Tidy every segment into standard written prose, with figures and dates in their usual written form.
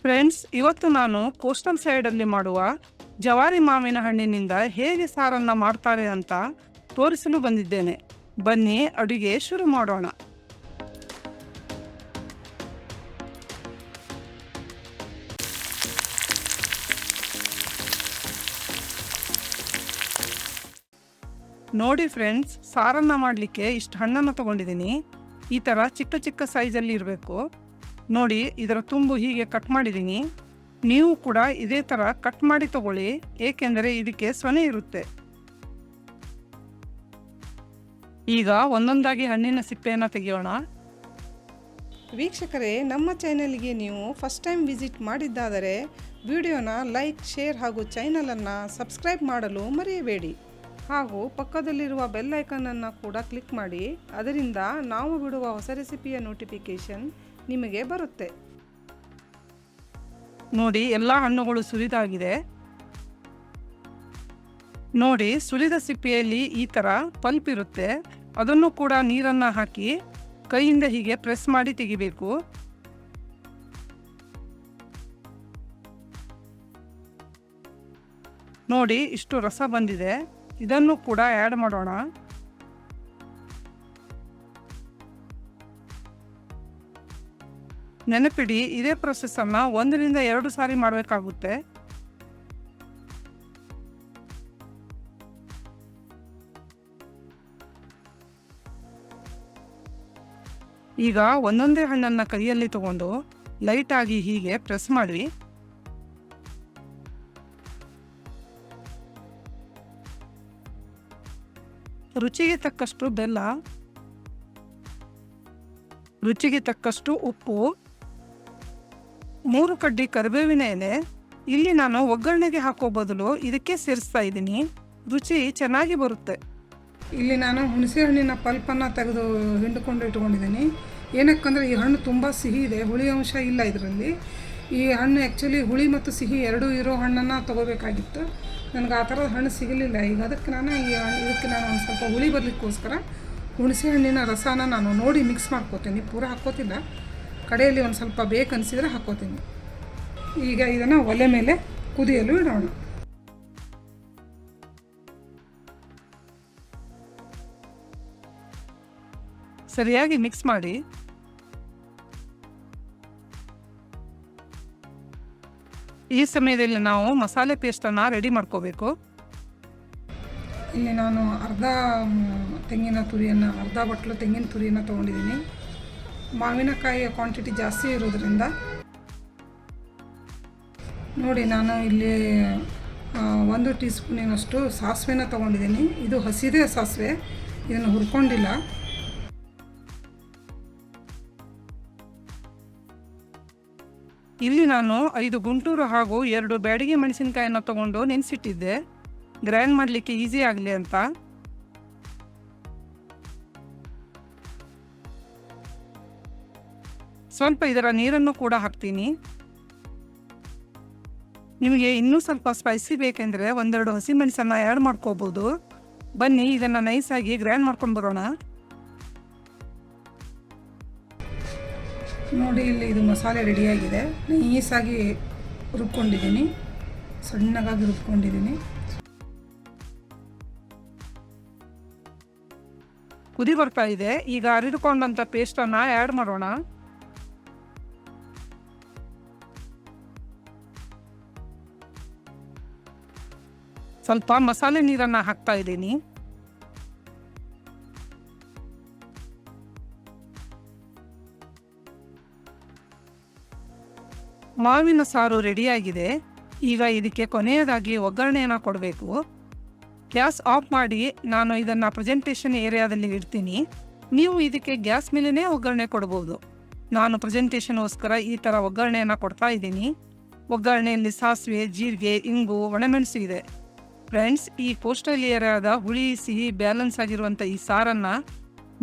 Friends, ಇವತ್ತು ನಾನು coastal ಸೈಡಲ್ಲಿ ಮಾಡುವ ಜವಾರಿ ಮಾವಿನ ಹಣ್ಣಿನಿಂದ ಹೇಗೆ ಸಾರನ್ನು ಮಾಡ್ತಾರೆ ಅಂತ ತೋರಿಸಲು ಬಂದಿದ್ದೇನೆ. ಬನ್ನಿ ಅಡುಗೆ ಶುರು ಮಾಡೋಣ. ನೋಡಿ ಫ್ರೆಂಡ್ಸ್, ಸಾರನ್ನು ಮಾಡಲಿಕ್ಕೆ ಇಷ್ಟು ಹಣ್ಣನ್ನು ತಗೊಂಡಿದ್ದೀನಿ. ಈ ಥರ ಚಿಕ್ಕ ಚಿಕ್ಕ ಸೈಜಲ್ಲಿ ಇರಬೇಕು. ನೋಡಿ, ಇದರ ತುಂಬು ಹೀಗೆ ಕಟ್ ಮಾಡಿದ್ದೀನಿ. ನೀವು ಕೂಡ ಇದೇ ಥರ ಕಟ್ ಮಾಡಿ ತಗೊಳ್ಳಿ, ಏಕೆಂದರೆ ಇದಕ್ಕೆ ಸೊನೆ ಇರುತ್ತೆ. ಈಗ ಒಂದೊಂದಾಗಿ ಹಣ್ಣಿನ ಸಿಪ್ಪೆಯನ್ನು ತೆಗೆಯೋಣ. ವೀಕ್ಷಕರೇ, ನಮ್ಮ ಚಾನೆಲ್ಗೆ ನೀವು ಫಸ್ಟ್ ಟೈಮ್ ವಿಸಿಟ್ ಮಾಡಿದ್ದಾದರೆ ವಿಡಿಯೋನ ಲೈಕ್, ಶೇರ್ ಹಾಗೂ ಚಾನಲನ್ನು ಸಬ್ಸ್ಕ್ರೈಬ್ ಮಾಡಲು ಮರೆಯಬೇಡಿ. ಹಾಗೂ ಪಕ್ಕದಲ್ಲಿರುವ ಬೆಲ್ ಐಕನನ್ನು ಕೂಡ ಕ್ಲಿಕ್ ಮಾಡಿ. ಅದರಿಂದ ನಾವು ಬಿಡುವ ಹೊಸ ರೆಸಿಪಿಯ ನೋಟಿಫಿಕೇಷನ್ ನಿಮಗೆ ಬರುತ್ತೆ. ನೋಡಿ, ಎಲ್ಲ ಹಣ್ಣುಗಳು ಸುಲಿದಾಗಿದೆ. ನೋಡಿ, ಸುಲಿದ ಸಿಪ್ಪೆಯಲ್ಲಿ ಈ ಥರ ಪಲ್ಪ್ ಇರುತ್ತೆ. ಅದನ್ನು ಕೂಡ ನೀರನ್ನು ಹಾಕಿ ಕೈಯಿಂದ ಹೀಗೆ ಪ್ರೆಸ್ ಮಾಡಿ ತೆಗಿಬೇಕು. ನೋಡಿ, ಇಷ್ಟು ರಸ ಬಂದಿದೆ. ಇದನ್ನು ಕೂಡ ಆ್ಯಡ್ ಮಾಡೋಣ. ನೆನಪಿಡಿ, ಇದೇ ಪ್ರೊಸೆಸನ್ನು 1 ರಿಂದ 2 ಸಾರಿ ಮಾಡಬೇಕಾಗುತ್ತೆ. ಈಗ ಒಂದೊಂದೇ ಹಣ್ಣನ್ನು ಕೈಯಲ್ಲಿ ತಗೊಂಡು ಲೈಟಾಗಿ ಹೀಗೆ ಪ್ರೆಸ್ ಮಾಡಿ. ರುಚಿಗೆ ತಕ್ಕಷ್ಟು ಬೆಲ್ಲ, ರುಚಿಗೆ ತಕ್ಕಷ್ಟು ಉಪ್ಪು, 3 ಕಡ್ಡಿ ಕರಿಬೇವಿನ ಎಲೆ. ಇಲ್ಲಿ ನಾನು ಒಗ್ಗರಣೆಗೆ ಹಾಕೋ ಬದಲು ಇದಕ್ಕೆ ಸೇರಿಸ್ತಾ ಇದ್ದೀನಿ. ರುಚಿ ಚೆನ್ನಾಗಿ ಬರುತ್ತೆ. ಇಲ್ಲಿ ನಾನು ಹುಣಸೆ ಹಣ್ಣಿನ ಪಲ್ಪನ್ನು ತೆಗೆದು ಹಿಂಡಿಕೊಂಡು ಇಟ್ಕೊಂಡಿದ್ದೀನಿ. ಏನಕ್ಕಂದರೆ ಈ ಹಣ್ಣು ತುಂಬ ಸಿಹಿ ಇದೆ, ಹುಳಿ ಅಂಶ ಇಲ್ಲ ಇದರಲ್ಲಿ. ಈ ಹಣ್ಣು ಆ್ಯಕ್ಚುಲಿ ಹುಳಿ ಮತ್ತು ಸಿಹಿ ಎರಡೂ ಇರೋ ಹಣ್ಣನ್ನು ತೊಗೋಬೇಕಾಗಿತ್ತು. ನನಗೆ ಆ ಥರದ ಹಣ್ಣು ಸಿಗಲಿಲ್ಲ. ಈಗ ಅದಕ್ಕೆ ನಾನು ಒಂದು ಸ್ವಲ್ಪ ಹುಳಿ ಬರಲಿಕ್ಕೋಸ್ಕರ ಹುಣಸೆ ಹಣ್ಣಿನ ರಸನ ನಾನು ನೋಡಿ ಮಿಕ್ಸ್ ಮಾಡ್ಕೋತೀನಿ. ಪೂರ ಹಾಕ್ಕೋತಿಲ್ಲ, ಕಡೆಯಲ್ಲಿ ಒಂದು ಸ್ವಲ್ಪ ಬೇಕನ್ನಿಸಿದರೆ ಹಾಕ್ಕೋತೀನಿ. ಈಗ ಇದನ್ನು ಒಲೆ ಮೇಲೆ ಕುದಿಯಲು ಇಡೋಣ. ಸರಿಯಾಗಿ ಮಿಕ್ಸ್ ಮಾಡಿ. ಈ ಸಮಯದಲ್ಲಿ ನಾವು ಮಸಾಲೆ ಪೇಸ್ಟನ್ನು ರೆಡಿ ಮಾಡ್ಕೋಬೇಕು. ಇಲ್ಲಿ ನಾನು ಅರ್ಧ ಬಟ್ಲು ತೆಂಗಿನ ತುರಿಯನ್ನು ತೊಗೊಂಡಿದ್ದೀನಿ. ಮಾವಿನಕಾಯಿಯ ಕ್ವಾಂಟಿಟಿ ಜಾಸ್ತಿ ಇರೋದ್ರಿಂದ ನೋಡಿ, ನಾನು ಇಲ್ಲಿ 1 ಟೀ ಸ್ಪೂನಿನಷ್ಟು ಸಾಸಿವೆನ ತೊಗೊಂಡಿದ್ದೀನಿ. ಇದು ಹಸಿದೇ ಸಾಸಿವೆ, ಇದನ್ನು ಹುರ್ಕೊಂಡಿಲ್ಲ. ಇಲ್ಲಿ ನಾನು 5 ಗುಂಟೂರು ಹಾಗೂ 2 ಬ್ಯಾಡಗಿ ಮೆಣಸಿನಕಾಯಿಯನ್ನು ತಗೊಂಡು ನೆನೆಸಿಟ್ಟಿದ್ದೆ, ಗ್ರೈಂಡ್ ಮಾಡಲಿಕ್ಕೆ ಈಸಿ ಆಗಲಿ ಅಂತ. ಸ್ವಲ್ಪ ಇದರ ನೀರನ್ನು ಕೂಡ ಹಾಕ್ತೀನಿ. ನಿಮಗೆ ಇನ್ನೂ ಸ್ವಲ್ಪ ಸ್ಪೈಸಿ ಬೇಕೆಂದರೆ 1-2 ಹಸಿಮೆಣಸನ್ನು ಆ್ಯಡ್ ಮಾಡ್ಕೋಬೋದು. ಬನ್ನಿ, ಇದನ್ನು ನೈಸಾಗಿ ಗ್ರೈಂಡ್ ಮಾಡ್ಕೊಂಡು ಬರೋಣ. ನೋಡಿ, ಇಲ್ಲಿ ಇದು ಮಸಾಲೆ ರೆಡಿಯಾಗಿದೆ. ನೈಸಾಗಿ ರುಬ್ಕೊಂಡಿದ್ದೀನಿ, ಸಣ್ಣಗಾಗಿ ರುಬ್ಕೊಂಡಿದ್ದೀನಿ. ಕುದಿ ಬರ್ತಾ ಇದೆ. ಈಗ ಅರಿದುಕೊಂಡಂಥ ಪೇಸ್ಟನ್ನು ಆ್ಯಡ್ ಮಾಡೋಣ. ಸ್ವಲ್ಪ ಮಸಾಲೆ ನೀರನ್ನು ಹಾಕ್ತಾ ಇದ್ದೀನಿ. ಮಾವಿನ ಸಾರು ರೆಡಿಯಾಗಿದೆ. ಈಗ ಇದಕ್ಕೆ ಕೊನೆಯದಾಗಿ ಒಗ್ಗರಣೆಯನ್ನು ಕೊಡಬೇಕು. ಗ್ಯಾಸ್ ಆಫ್ ಮಾಡಿ ನಾನು ಇದನ್ನು ಪ್ರೆಸೆಂಟೇಷನ್ ಏರಿಯಾದಲ್ಲಿ ಇಡ್ತೀನಿ. ನೀವು ಇದಕ್ಕೆ ಗ್ಯಾಸ್ ಮೇಲೇ ಒಗ್ಗರಣೆ ಕೊಡ್ಬೋದು. ನಾನು ಪ್ರೆಸೆಂಟೇಷನ್ಗೋಸ್ಕರ ಈ ಥರ ಒಗ್ಗರಣೆಯನ್ನು ಕೊಡ್ತಾ ಇದ್ದೀನಿ. ಒಗ್ಗರಣೆಯಲ್ಲಿ ಸಾಸಿವೆ, ಜೀರಿಗೆ, ಇಂಗು, ಒಣಮೆಣಸು ಇದೆ. ಫ್ರೆಂಡ್ಸ್, ಈ ಕೋಸ್ಟಲ್ ಏರಿಯಾದ ಹುಳಿ ಸಿಹಿ ಬ್ಯಾಲೆನ್ಸ್ ಆಗಿರುವಂಥ ಈ ಸಾರನ್ನು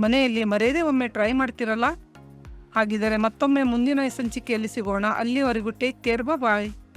ಮನೆಯಲ್ಲಿ ಮರೆಯದೇ ಒಮ್ಮೆ ಟ್ರೈ ಮಾಡ್ತಿರಲ್ಲ. ಹಾಗಿದ್ದರೆ ಮತ್ತೊಮ್ಮೆ ಮುಂದಿನ ಸಂಚಿಕೆಯಲ್ಲಿ ಸಿಗೋಣ. ಅಲ್ಲಿವರೆಗೂ ಟೇಕ್ ಕೇರ್, ಬಾಯ್.